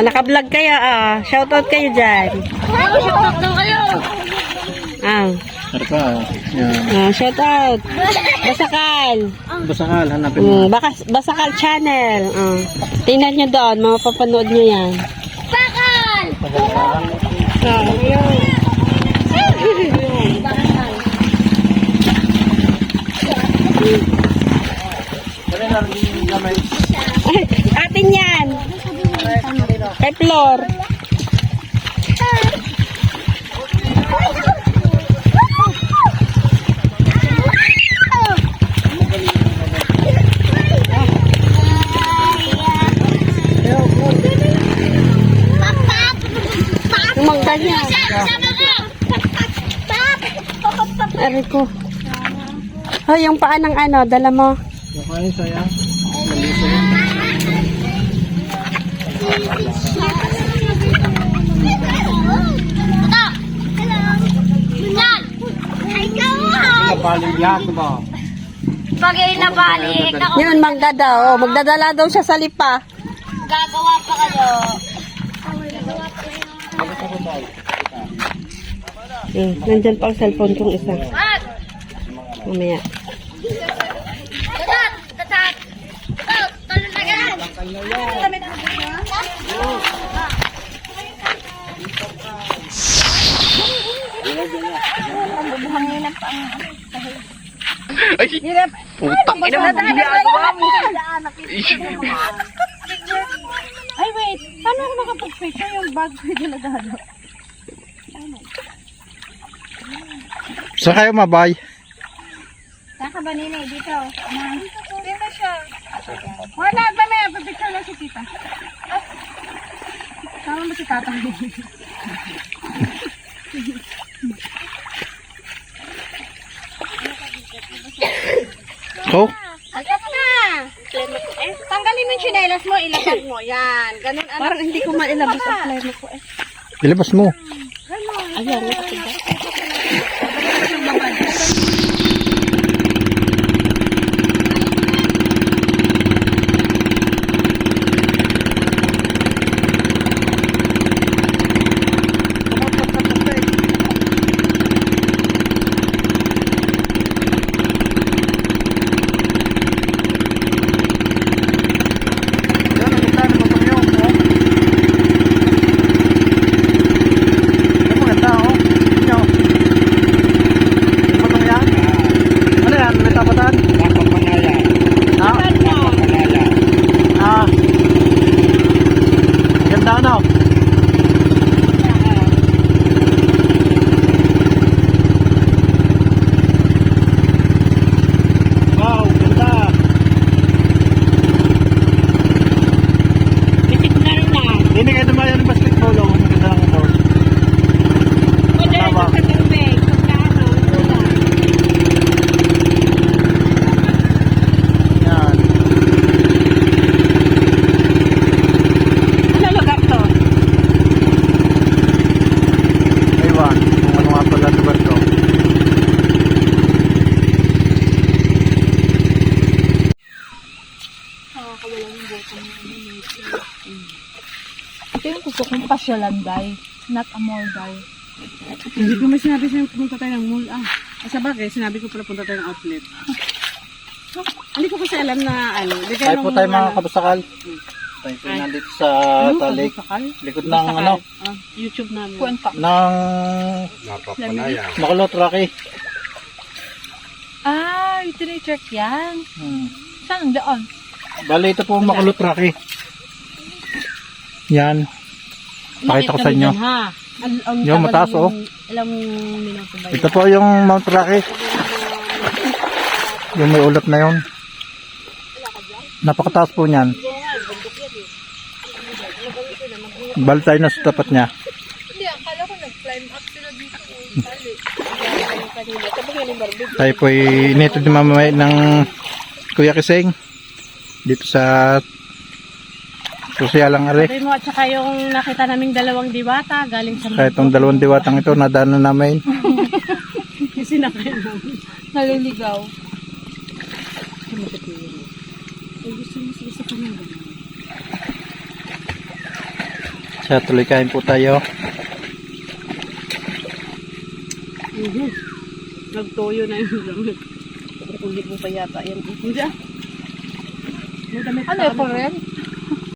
Naka-vlog kayo. Shoutout kayo dyan. Shoutout daw kayo. Ano pa? Yan. Shoutout. Basakal. Basakal, hanapin mo. Basakal channel. Tingnan nyo doon. Mapapanood nyo yan. Bakal! Ayun. Atin yan. Kay Flor. Tumanggal niya. Aray ko. Oh, yung paa ng ano, dala mo. Okay, sayang. Baliyak ba? Pag nabalik, Yun, magdadala daw siya sa lipa. gagawa pa kayo. Nandyan pa ang cellphone kong isa. Mamaya. Tatat! Tatat! Talon na gan! Putang ina mo, ginagawa mo. Ay, wait. Paano ako makapag-picture yung bag ko yung dinadalo? Saan kayo mabay? Saan ka ba nini? Dito. Dito siya. Wala ba may picture na si tita? Tama mo si tata? Oh, Agad na! Tanggalin mo yung chinelas mo, ilagay mo. Yan. Ganun. Parang hindi ko mailabas ang plano ko eh. ilabas mo. Ayan, nakatigas. Ito yung gusto kong pasyalan, day. Not a mall, day. Hindi ko may sinabi sa'yo pumunta tayo ng mall. Sa bagay, sinabi ko pala punta tayo ng outlet. Hindi ko kasi alam na ano. Tayo po tayo mga kabasakal. Tayo po nandito sa talik. Likod ng ano. YouTube namin. Kuwenta. Ng Makulot Rocky. Ito na yung check yan. Saan? Doon? Bali ito po Makulot Rocky. Yan. Pakita ko sa inyo. Yung mataas oh. Ilang minuto ba yun? Ito po yung Mount Rocky. Yung may ulap na yun. Napakataas po niyan. Bali tayo na sa tapat niya. Hindi, akala ko nag-climb up sila dito. Tayo po inito din mamamay ng Kuya Kiseng. Dito sa Sosyalang Are. Sabi mo at saka yung nakita naming dalawang diwata galing sa Kaya itong dalawang diwatang ito nadaanan namin. yung sinakayan namin. Naliligaw. Ay, gusto mo sa isa ka nang gano'n. Kaya tuloy kain po tayo. Nagtoyo na yung damit. Hindi ko pa yata yan. Hindi ah. May damit Ano pa po ako. rin?